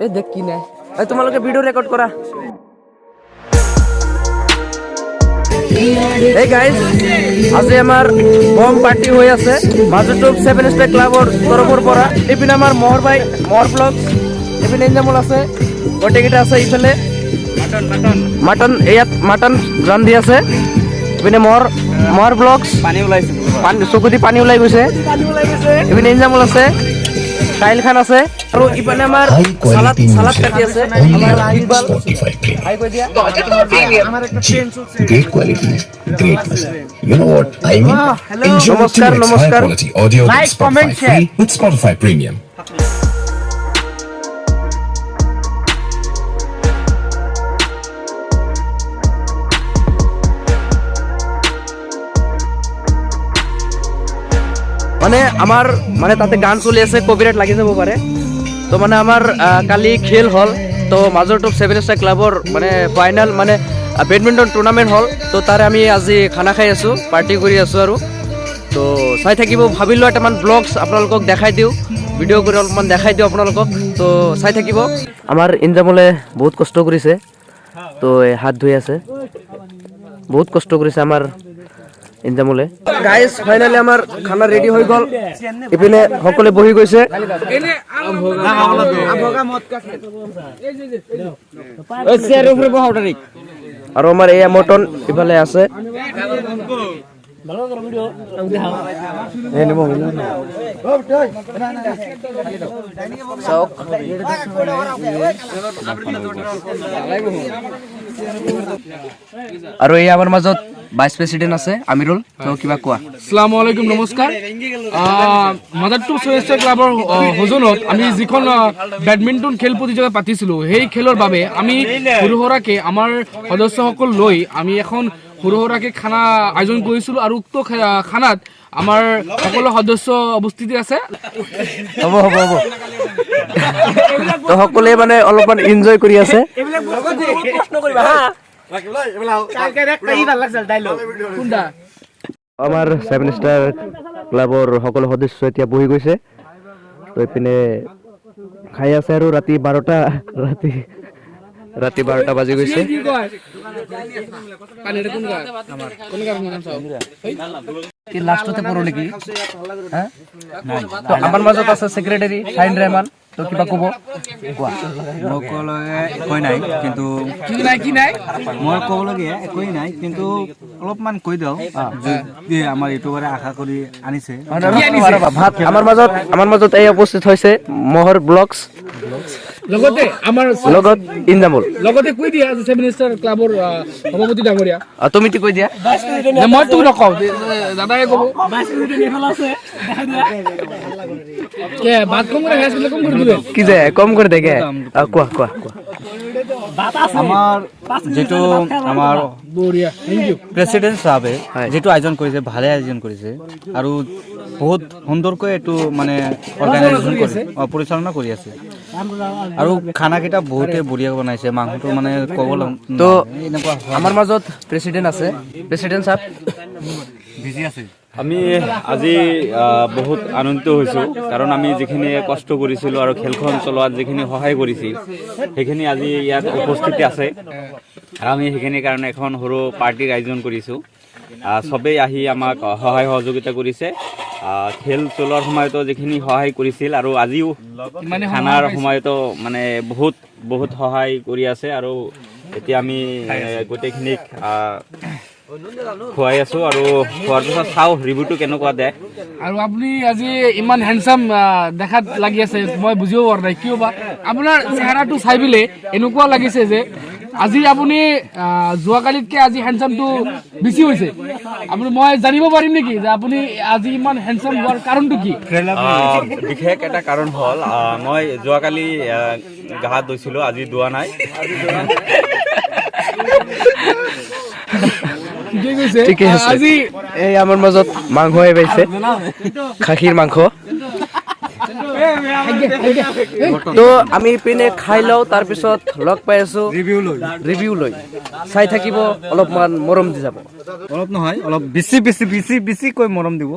এই দেখ কি নাই এই তোমালোকে ভিডিও রেকর্ড করা এই গাইস আজি আমার বম পার্টি হয়ে আছে মাজুটুব 7 স্টার ক্লাবৰ তৰফৰ পৰা এপিনে আমাৰ মহৰ ভাই মহৰ ব্লগ এপিনে ইনজামুল আছে গোটেইকেইটা আছে ইফালে মাটন ইয়াত মাটন ৰান্ধি আছে এপিনে মহৰ ব্লগছ পানী ওলাইছে চকুদি পানী ওলাই গৈছে এপিনে ইনজামুল আছে সাইল খান আছে আৰু ইপানে আমাৰ সালাদ কাটি আছে আমাৰ ইকবাল হাই কৈ দিয়া আমাৰ একটা ট্রেন চলছে great quality great message you know what I mean নমস্কাৰ quality audio like comment share with Spotify Premium মানে আমাৰ মানে তাতে গান চলি আছে কপিৰাইট লাগি যাব পাৰে তো মানে আমাৰ কালি খেল হল তো মাজৰটুব 7 স্টাৰ ক্লাবৰ মানে ফাইনাল মানে বেডমিণ্টন টুৰ্ণামেণ্ট হল তো তাৰে আমি আজি খানা খাই আছো পাৰ্টি কৰি আছো আৰু তো চাই থাকিব ভাবিলো এটামান ব্লগছ আপোনালোকক দেখাই দিওঁ ভিডিঅ' কৰি অলপমান দেখাই দিওঁ আপোনালোকক তো চাই থাকিব আমাৰ ইনজামলে বহুত কষ্ট কৰিছে তো হাত ধুই আছে বহুত কষ্ট কৰিছে আমাৰ ইনজামলে গাইস ফাইনালি আমাৰ খানা ৰেডি হৈ গল ইপিনে সকলে বহি গৈছে আৰু আমাৰ এই মটন ইফালে আছে আৰু এই আমাৰ মাজত ভাইস প্ৰেসিডেন্ট আছে আমিৰুল তো কিবা কোৱা আসসালামু আলাইকুম নমস্কাৰ মাজৰটুব 7 স্টাৰ ক্লাবৰ হজনত আমি যিখন বেডমিণ্টন খেল প্ৰতিযোগিতা পাতিছিলোঁ সেই খেলৰ বাবে আমি সৰুসুৰাকে আমাৰ সদস্যসকল লৈ আমি এখন সৰুসুৰাকে খানা আয়োজন কৰিছিলোঁ আৰু উক্ত খানাত আমাৰ সকলো সদস্য উপস্থিত আছে হ'ব তো সকলোৱে মানে অলপমান এনজয় কৰি আছে আমাৰ 7 স্টাৰ ক্লাবৰ সকলো সদস্য এতিয়া বহি গৈছে তো এইপিনে খাই আছে আৰু ৰাতি 12টা বাজি গৈছে কি লাষ্টতে পৰো নেকি তো আমাৰ মাজত আছে সেক্ৰেটাৰী শাইন ৰহমান তো কিবা ক'ব কোৱা নকলগে একোই নাই কিন্তু কি নাই মই ক'বলগীয়া একোই নাই কিন্তু অলপমান কৈ দিওঁ যে আমাৰ ইউটিউবাৰে আশা কৰি আনিছে আমাৰ মাজত এই উপস্থিত হৈছে মহৰ ব্লগছ লগত ইনজামুল লগতে কৈ দিয়া 7 স্টাৰ ক্লাবৰ সভাপতি ডাঙৰীয়া তুমি কৈ দিয়া মই তো নকওঁ দাদাই ক'ব কে বাত কম করে গেছিল কম করে দিবেন কি যে কম করে দেখে কোৱা আমাৰ যেটো আমাৰ বঢ়িয়া থ্যাংক ইউ প্ৰেসিডেন্ট সাহেবে যেটো আয়োজন কৰিছে ভালে আয়োজন কৰিছে আৰু বহুত সুন্দৰকৈ এটো মানে অৰ্গানাইজেচন কৰিছে পৰিচালনা কৰি আছে আৰু খানা কেইটা বহুতে বঢ়িয়া বনাইছে মাংসটো মানে ক'ব তো আমাৰ মাজত প্ৰেসিডেন্ট আছে প্ৰেসিডেন্ট সাহেব বিজি আছে আমি আজি বহুত আনন্দিত হৈছোঁ কাৰণ আমি যিখিনি কষ্ট কৰিছিলোঁ আৰু খেলখন চলোৱাত যিখিনি সহায় কৰিছিল সেইখিনি আজি ইয়াত উপস্থিতি আছে আৰু আমি সেইখিনিৰ কাৰণে এখন সৰু পাৰ্টিৰ আয়োজন কৰিছোঁ সবেই আহি আমাক সহায় সহযোগিতা কৰিছে খেল চলোৱাৰ সময়তো যিখিনি সহায় কৰিছিল আৰু আজিও খানাৰ সময়তো মানে বহুত সহায় কৰি আছে আৰু এতিয়া আমি গোটেইখিনিক খুৱাই আছো আৰু খোৱাৰ পিছত চাওঁ ৰিভিউটো কেনেকুৱা দিয়ে আৰু আপুনি আজি ইমান হেণ্ডসাম দেখাত লাগি আছে মই বুজিব পৰা নাই কিয় বা আপোনাৰ চেহেৰাটো চাই পেলাই এনেকুৱা লাগিছে যে আজি আপুনি যোৱাকালিতকৈ আজি হেণ্ডসামটো বেছি হৈছে আপুনি মই জানিব পাৰিম নেকি যে আপুনি আজি ইমান হেণ্ডসাম হোৱাৰ কাৰণটো কি বিশেষ এটা কাৰণ হ'ল মই যোৱাকালি গা ধুইছিলোঁ আজি ধোৱা নাই আজি এই আমাৰ মাজত মাংস পাইছে খাখীৰ মাংস তো আমি পিনে খাই লওঁ তাৰপিছত লগ পাই আছো ৰিভিউ লৈ চাই থাকিব অলপমান মৰম দি যাব অলপ নহয় অলপ বেছি বেছি বেছি বেছিকৈ মৰম দিব